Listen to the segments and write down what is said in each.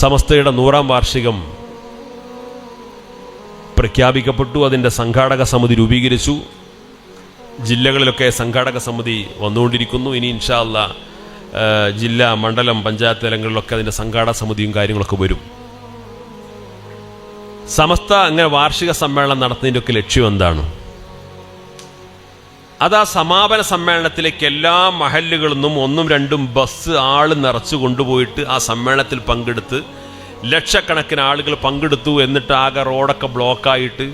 സമസ്തയുടെ 100ാം വാർഷികം പ്രഖ്യാപിക്കപ്പെട്ടു. അതിൻ്റെ സംഘാടക സമിതി രൂപീകരിച്ചു. ജില്ലകളിലൊക്കെ സംഘാടക സമിതി വന്നുകൊണ്ടിരിക്കുന്നു. ഇനി ഇൻഷാ അല്ലാഹ് ജില്ലാ, മണ്ഡലം, പഞ്ചായത്ത് തലങ്ങളിലൊക്കെ അതിൻ്റെ സംഘാടക സമിതിയും കാര്യങ്ങളൊക്കെ വരും. സമസ്ത അങ്ങനെ വാർഷിക സമ്മേളനം നടത്തുന്നതിൻ്റെയൊക്കെ ലക്ഷ്യം എന്താണ്? അത് ആ സമാപന സമ്മേളനത്തിലേക്ക് എല്ലാ മഹല്ലുകളിൽ നിന്നും 1-2 ബസ് ആള് നിറച്ചു കൊണ്ടുപോയിട്ട് ആ സമ്മേളനത്തിൽ പങ്കെടുത്ത് ലക്ഷക്കണക്കിന് ആളുകൾ പങ്കെടുത്തു. എന്നിട്ട് ആകെ റോഡൊക്കെ ബ്ലോക്കായിട്ട്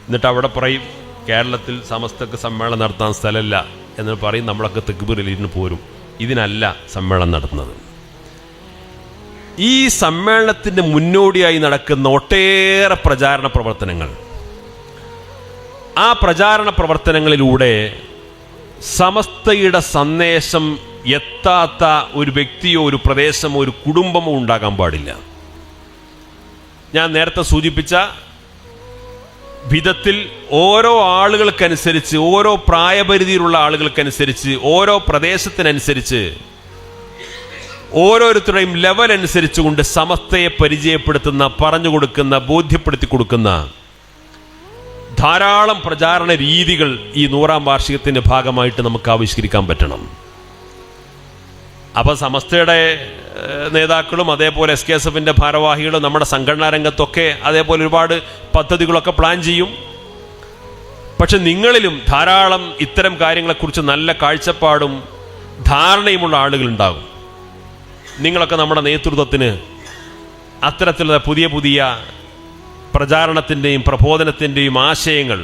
എന്നിട്ട് അവിടെ പറയും കേരളത്തിൽ സമസ്തക്ക് സമ്മേളനം നടത്താൻ സ്ഥലമില്ല എന്ന് പറയും. നമ്മളൊക്കെ തെക്കുബിറിലിരുന്ന് പോരും. ഇതിനല്ല സമ്മേളനം നടത്തുന്നത്. ഈ സമ്മേളനത്തിൻ്റെ മുന്നോടിയായി നടക്കുന്ന ഒട്ടേറെ പ്രചാരണ പ്രവർത്തനങ്ങൾ, ആ പ്രചാരണ പ്രവർത്തനങ്ങളിലൂടെ സമസ്തയുടെ സന്ദേശം എത്താത്ത ഒരു വ്യക്തിയോ ഒരു പ്രദേശമോ ഒരു കുടുംബമോ ഉണ്ടാകാൻ പാടില്ല. ഞാൻ നേരത്തെ സൂചിപ്പിച്ച വിധത്തിൽ ഓരോ ആളുകൾക്കനുസരിച്ച്, ഓരോ പ്രായപരിധിയിലുള്ള ആളുകൾക്കനുസരിച്ച്, ഓരോ പ്രദേശത്തിനനുസരിച്ച്, ഓരോരുത്തരുടെയും ലെവൽ അനുസരിച്ചുകൊണ്ട് സമസ്തയെ പരിചയപ്പെടുത്തുന്ന, പറഞ്ഞു കൊടുക്കുന്ന, ബോധ്യപ്പെടുത്തി കൊടുക്കുന്ന ധാരാളം പ്രചാരണ രീതികൾ ഈ 100ാം വാർഷികത്തിൻ്റെ ഭാഗമായിട്ട് നമുക്ക് ആവിഷ്കരിക്കാൻ പറ്റണം. അപ്പോൾ സമസ്തയുടെ നേതാക്കളും അതേപോലെ SKSF-ന്റെ ഭാരവാഹികളും നമ്മുടെ സംഘടനാ രംഗത്തൊക്കെ അതേപോലെ ഒരുപാട് പദ്ധതികളൊക്കെ പ്ലാൻ ചെയ്യും. പക്ഷെ നിങ്ങളിലും ധാരാളം ഇത്തരം കാര്യങ്ങളെക്കുറിച്ച് നല്ല കാഴ്ചപ്പാടും ധാരണയുമുള്ള ആളുകളുണ്ടാകും. നിങ്ങളൊക്കെ നമ്മുടെ നേതൃത്വത്തിന് അത്തരത്തിലുള്ള പുതിയ പുതിയ പ്രചാരണത്തിൻ്റെയും പ്രബോധനത്തിൻ്റെയും ആശയങ്ങൾ,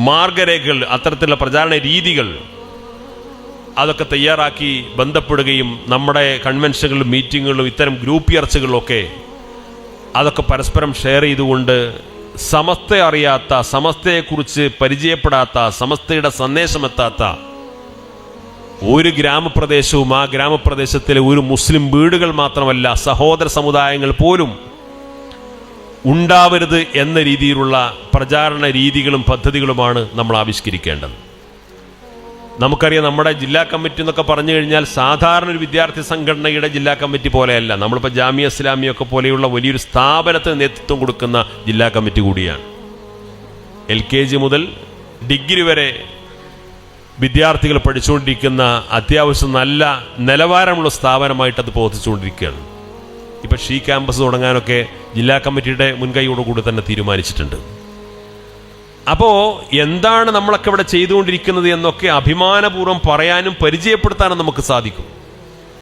മാർഗരേഖകൾ, അത്തരത്തിലുള്ള പ്രചാരണ രീതികൾ അതൊക്കെ തയ്യാറാക്കി ബന്ധപ്പെടുകയും നമ്മുടെ കൺവെൻഷനുകളിലും മീറ്റിങ്ങുകളിലും ഇത്തരം ഗ്രൂപ്പ് ചർച്ചകളിലൊക്കെ അതൊക്കെ പരസ്പരം ഷെയർ ചെയ്തുകൊണ്ട് സമസ്ത അറിയാത്ത, സമസ്തയെക്കുറിച്ച് പരിചയപ്പെടാത്ത, സമസ്തയുടെ സന്ദേശമെത്താത്ത ഒരു ഗ്രാമപ്രദേശവും ആ ഗ്രാമപ്രദേശത്തിലെ ഒരു മുസ്ലിം വീടുകൾ മാത്രമല്ല സഹോദര സമുദായങ്ങൾ പോലും ഉണ്ടാവരുത് എന്ന രീതിയിലുള്ള പ്രചാരണ രീതികളും പദ്ധതികളുമാണ് നമ്മൾ ആവിഷ്കരിക്കേണ്ടത്. നമുക്കറിയാം, നമ്മുടെ ജില്ലാ കമ്മിറ്റി എന്നൊക്കെ പറഞ്ഞു കഴിഞ്ഞാൽ സാധാരണ ഒരു വിദ്യാർത്ഥി സംഘടനയുടെ ജില്ലാ കമ്മിറ്റി പോലെയല്ല. നമ്മളിപ്പോൾ ജാമിയ ഇസ്ലാമിയൊക്കെ പോലെയുള്ള വലിയൊരു സ്ഥാപനത്തിന് നേതൃത്വം കൊടുക്കുന്ന ജില്ലാ കമ്മിറ്റി കൂടിയാണ്. LKG മുതൽ ഡിഗ്രി വരെ വിദ്യാർത്ഥികൾ പഠിച്ചുകൊണ്ടിരിക്കുന്ന അത്യാവശ്യം നല്ല നിലവാരമുള്ള സ്ഥാപനമായിട്ട് അത് പ്രവർത്തിച്ചുകൊണ്ടിരിക്കുകയാണ്. ഇപ്പം ഷീ ക്യാമ്പസ് തുടങ്ങാനൊക്കെ ജില്ലാ കമ്മിറ്റിയുടെ മുൻകൈയോടുകൂടി തന്നെ തീരുമാനിച്ചിട്ടുണ്ട്. അപ്പോൾ എന്താണ് നമ്മളൊക്കെ ഇവിടെ ചെയ്തുകൊണ്ടിരിക്കുന്നത് എന്നൊക്കെ അഭിമാനപൂർവ്വം പറയാനും പരിചയപ്പെടുത്താനും നമുക്ക് സാധിക്കും.